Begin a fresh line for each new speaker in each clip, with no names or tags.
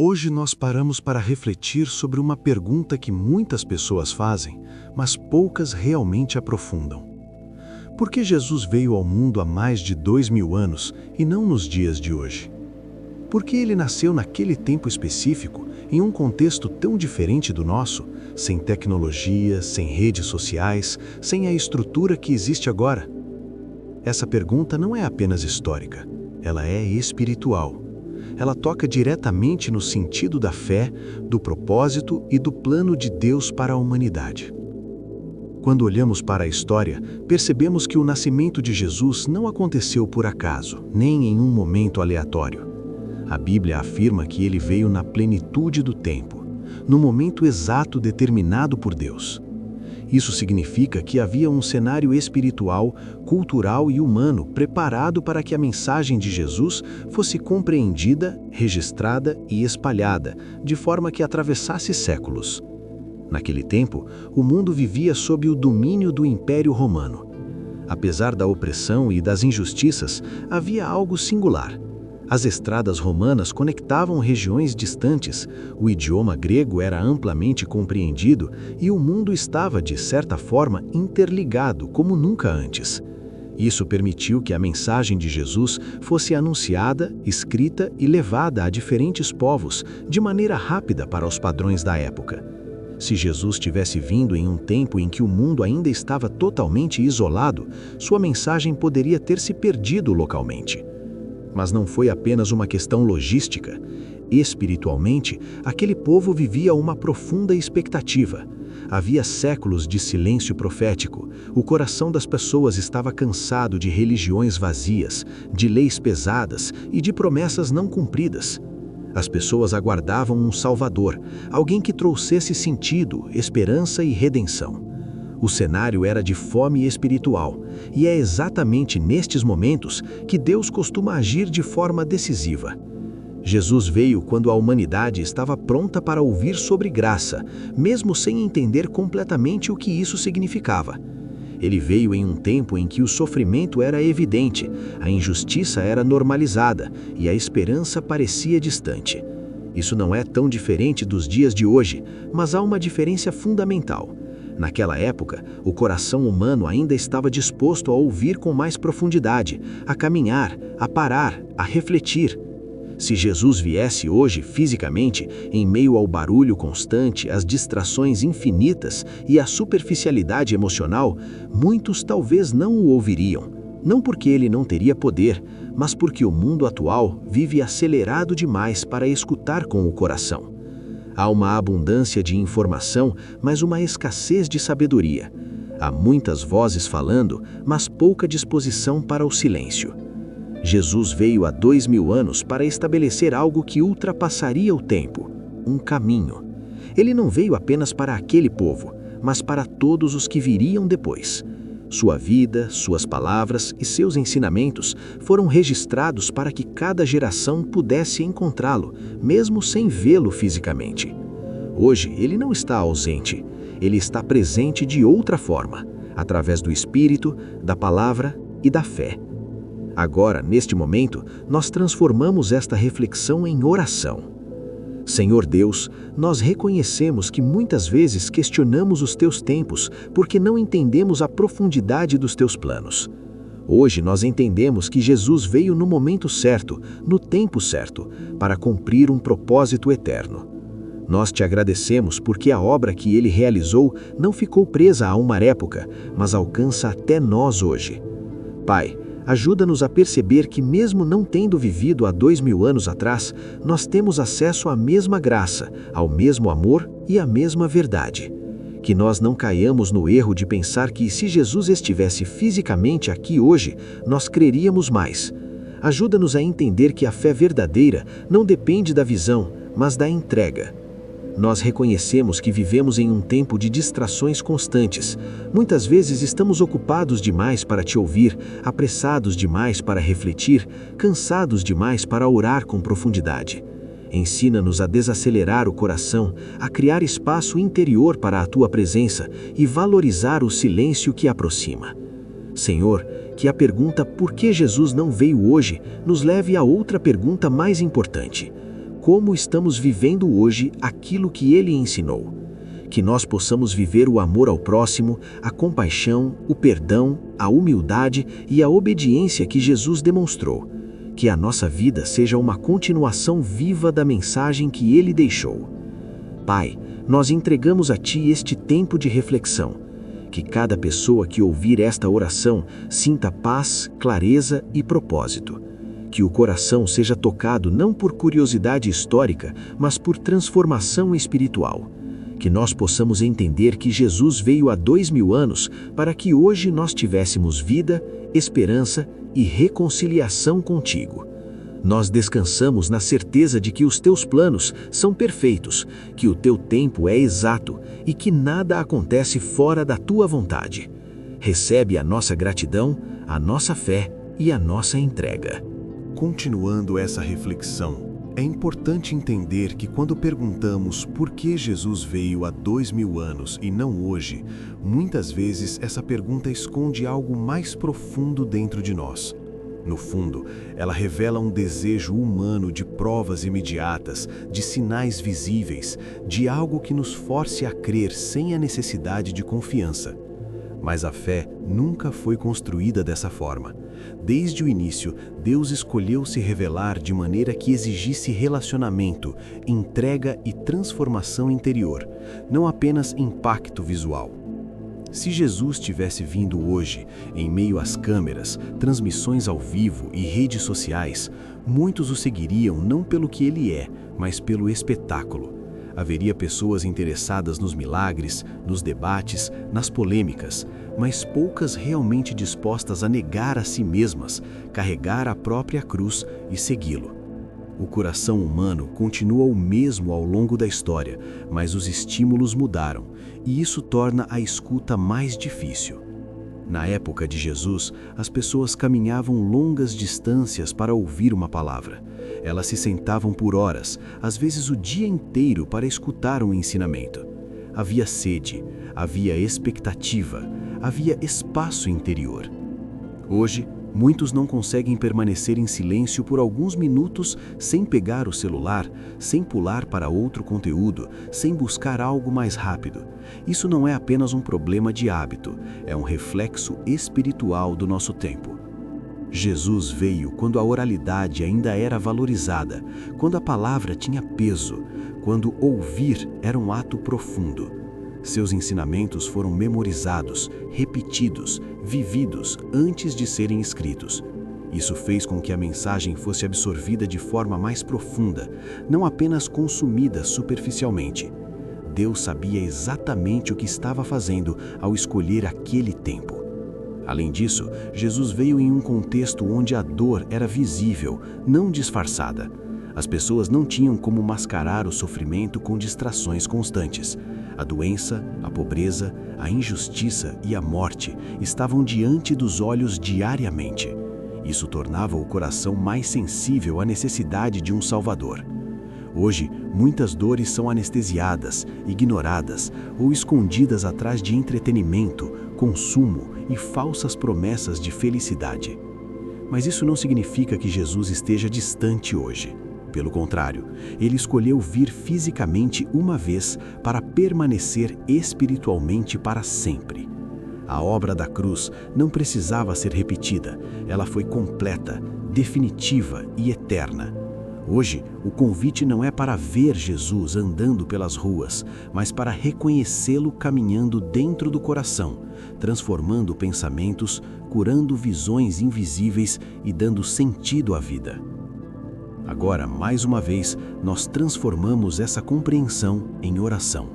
Hoje nós paramos para refletir sobre uma pergunta que muitas pessoas fazem, mas poucas realmente aprofundam. Por que Jesus veio ao mundo há mais de 2000 anos e não nos dias de hoje? Por que ele nasceu naquele tempo específico, em um contexto tão diferente do nosso, sem tecnologia, sem redes sociais, sem a estrutura que existe agora? Essa pergunta não é apenas histórica, ela é espiritual. Ela toca diretamente no sentido da fé, do propósito e do plano de Deus para a humanidade. Quando olhamos para a história, percebemos que o nascimento de Jesus não aconteceu por acaso, nem em um momento aleatório. A Bíblia afirma que ele veio na plenitude do tempo, no momento exato determinado por Deus. Isso significa que havia um cenário espiritual, cultural e humano preparado para que a mensagem de Jesus fosse compreendida, registrada e espalhada, de forma que atravessasse séculos. Naquele tempo, o mundo vivia sob o domínio do Império Romano. Apesar da opressão e das injustiças, havia algo singular. As estradas romanas conectavam regiões distantes, o idioma grego era amplamente compreendido e o mundo estava, de certa forma, interligado como nunca antes. Isso permitiu que a mensagem de Jesus fosse anunciada, escrita e levada a diferentes povos, de maneira rápida para os padrões da época. Se Jesus tivesse vindo em um tempo em que o mundo ainda estava totalmente isolado, sua mensagem poderia ter se perdido localmente. Mas não foi apenas uma questão logística. Espiritualmente, aquele povo vivia uma profunda expectativa. Havia séculos de silêncio profético. O coração das pessoas estava cansado de religiões vazias, de leis pesadas e de promessas não cumpridas. As pessoas aguardavam um Salvador, alguém que trouxesse sentido, esperança e redenção. O cenário era de fome espiritual, e é exatamente nestes momentos que Deus costuma agir de forma decisiva. Jesus veio quando a humanidade estava pronta para ouvir sobre graça, mesmo sem entender completamente o que isso significava. Ele veio em um tempo em que o sofrimento era evidente, a injustiça era normalizada e a esperança parecia distante. Isso não é tão diferente dos dias de hoje, mas há uma diferença fundamental. Naquela época, o coração humano ainda estava disposto a ouvir com mais profundidade, a caminhar, a parar, a refletir. Se Jesus viesse hoje fisicamente, em meio ao barulho constante, às distrações infinitas e à superficialidade emocional, muitos talvez não o ouviriam. Não porque ele não teria poder, mas porque o mundo atual vive acelerado demais para escutar com o coração. Há uma abundância de informação, mas uma escassez de sabedoria. Há muitas vozes falando, mas pouca disposição para o silêncio. Jesus veio há 2000 anos para estabelecer algo que ultrapassaria o tempo, um caminho. Ele não veio apenas para aquele povo, mas para todos os que viriam depois. Sua vida, suas palavras e seus ensinamentos foram registrados para que cada geração pudesse encontrá-lo, mesmo sem vê-lo fisicamente. Hoje, ele não está ausente, ele está presente de outra forma, através do Espírito, da Palavra e da fé. Agora, neste momento, nós transformamos esta reflexão em oração. Senhor Deus, nós reconhecemos que muitas vezes questionamos os teus tempos porque não entendemos a profundidade dos teus planos. Hoje nós entendemos que Jesus veio no momento certo, no tempo certo, para cumprir um propósito eterno. Nós te agradecemos porque a obra que ele realizou não ficou presa a uma época, mas alcança até nós hoje. Pai, ajuda-nos a perceber que mesmo não tendo vivido há 2000 anos atrás, nós temos acesso à mesma graça, ao mesmo amor e à mesma verdade. Que nós não caiamos no erro de pensar que se Jesus estivesse fisicamente aqui hoje, nós creríamos mais. Ajuda-nos a entender que a fé verdadeira não depende da visão, mas da entrega. Nós reconhecemos que vivemos em um tempo de distrações constantes. Muitas vezes estamos ocupados demais para te ouvir, apressados demais para refletir, cansados demais para orar com profundidade. Ensina-nos a desacelerar o coração, a criar espaço interior para a tua presença e valorizar o silêncio que aproxima. Senhor, que a pergunta "por que Jesus não veio hoje" nos leve a outra pergunta mais importante.
como estamos vivendo hoje aquilo que ele ensinou. Que nós possamos viver o amor ao próximo, a compaixão, o perdão, a humildade e a obediência que Jesus demonstrou. Que a nossa vida seja uma continuação viva da mensagem que ele deixou. Pai, nós entregamos a Ti este tempo de reflexão. Que cada pessoa que ouvir esta oração sinta paz, clareza e propósito. Que o coração seja tocado não por curiosidade histórica, mas por transformação espiritual. Que nós possamos entender que Jesus veio há 2000 anos para que hoje nós tivéssemos vida, esperança e reconciliação contigo. Nós descansamos na certeza de que os teus planos são perfeitos, que o teu tempo é exato e que nada acontece fora da tua vontade. Recebe a nossa gratidão, a nossa fé e a nossa entrega.
Continuando essa reflexão, é importante entender que quando perguntamos por que Jesus veio há 2000 anos e não hoje, muitas vezes essa pergunta esconde algo mais profundo dentro de nós. No fundo, ela revela um desejo humano de provas imediatas, de sinais visíveis, de algo que nos force a crer sem a necessidade de confiança. Mas a fé nunca foi construída dessa forma. Desde o início, Deus escolheu se revelar de maneira que exigisse relacionamento, entrega e transformação interior, não apenas impacto visual. Se Jesus tivesse vindo hoje, em meio às câmeras, transmissões ao vivo e redes sociais, muitos o seguiriam não pelo que ele é, mas pelo espetáculo. Haveria pessoas interessadas nos milagres, nos debates, nas polêmicas, mas poucas realmente dispostas a negar a si mesmas, carregar a própria cruz e segui-lo. O coração humano continua o mesmo ao longo da história, mas os estímulos mudaram, e isso torna a escuta mais difícil. Na época de Jesus, as pessoas caminhavam longas distâncias para ouvir uma palavra. Elas se sentavam por horas, às vezes o dia inteiro, para escutar um ensinamento. Havia sede, havia expectativa, havia espaço interior. Hoje, muitos não conseguem permanecer em silêncio por alguns minutos sem pegar o celular, sem pular para outro conteúdo, sem buscar algo mais rápido. Isso não é apenas um problema de hábito, é um reflexo espiritual do nosso tempo. Jesus veio quando a oralidade ainda era valorizada, quando a palavra tinha peso, quando ouvir era um ato profundo. Seus ensinamentos foram memorizados, repetidos, vividos antes de serem escritos. Isso fez com que a mensagem fosse absorvida de forma mais profunda, não apenas consumida superficialmente. Deus sabia exatamente o que estava fazendo ao escolher aquele tempo. Além disso, Jesus veio em um contexto onde a dor era visível, não disfarçada. As pessoas não tinham como mascarar o sofrimento com distrações constantes. A doença, a pobreza, a injustiça e a morte estavam diante dos olhos diariamente. Isso tornava o coração mais sensível à necessidade de um Salvador. Hoje, muitas dores são anestesiadas, ignoradas ou escondidas atrás de entretenimento, consumo e falsas promessas de felicidade. Mas isso não significa que Jesus esteja distante hoje. Pelo contrário, ele escolheu vir fisicamente uma vez para permanecer espiritualmente para sempre. A obra da cruz não precisava ser repetida, ela foi completa, definitiva e eterna. Hoje, o convite não é para ver Jesus andando pelas ruas, mas para reconhecê-lo caminhando dentro do coração, transformando pensamentos, curando visões invisíveis e dando sentido à vida. Agora, mais uma vez, nós transformamos essa compreensão em oração.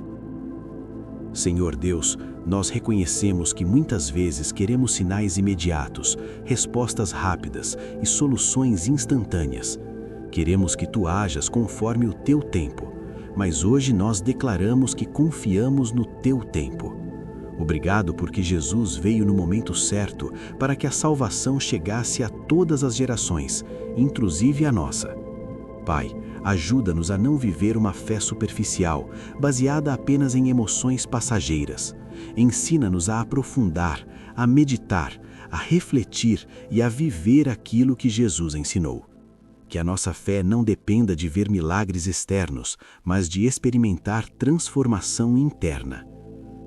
Senhor Deus, nós reconhecemos que muitas vezes queremos sinais imediatos, respostas rápidas e soluções instantâneas. Queremos que Tu hajas conforme o Teu tempo, mas hoje nós declaramos que confiamos no Teu tempo. Obrigado porque Jesus veio no momento certo para que a salvação chegasse a todas as gerações, inclusive a nossa. Pai, ajuda-nos a não viver uma fé superficial, baseada apenas em emoções passageiras. Ensina-nos a aprofundar, a meditar, a refletir e a viver aquilo que Jesus ensinou. Que a nossa fé não dependa de ver milagres externos, mas de experimentar transformação interna.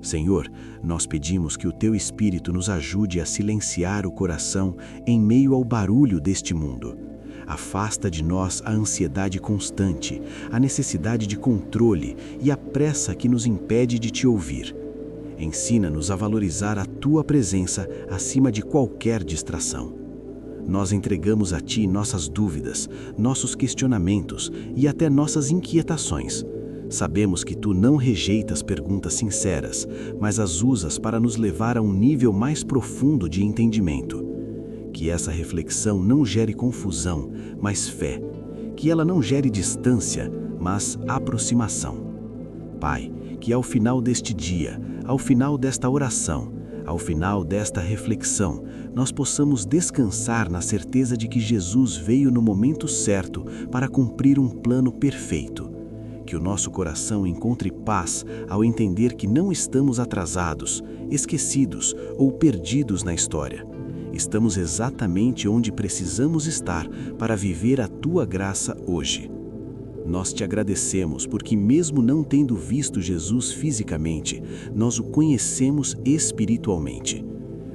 Senhor, nós pedimos que o Teu Espírito nos ajude a silenciar o coração em meio ao barulho deste mundo. Afasta de nós a ansiedade constante, a necessidade de controle e a pressa que nos impede de Te ouvir. Ensina-nos a valorizar a Tua presença acima de qualquer distração. Nós entregamos a Ti nossas dúvidas, nossos questionamentos e até nossas inquietações. Sabemos que Tu não rejeitas perguntas sinceras, mas as usas para nos levar a um nível mais profundo de entendimento. Que essa reflexão não gere confusão, mas fé. Que ela não gere distância, mas aproximação. Pai, que ao final deste dia, ao final desta oração, ao final desta reflexão, nós possamos descansar na certeza de que Jesus veio no momento certo para cumprir um plano perfeito. Que o nosso coração encontre paz ao entender que não estamos atrasados, esquecidos ou perdidos na história. Estamos exatamente onde precisamos estar para viver a Tua graça hoje. Nós Te agradecemos porque, mesmo não tendo visto Jesus fisicamente, nós o conhecemos espiritualmente.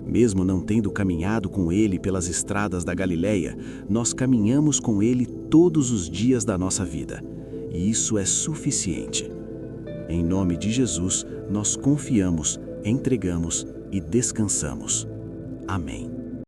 Mesmo não tendo caminhado com Ele pelas estradas da Galileia, nós caminhamos com Ele todos os dias da nossa vida. E isso é suficiente. Em nome de Jesus, nós confiamos, entregamos e descansamos. Amém.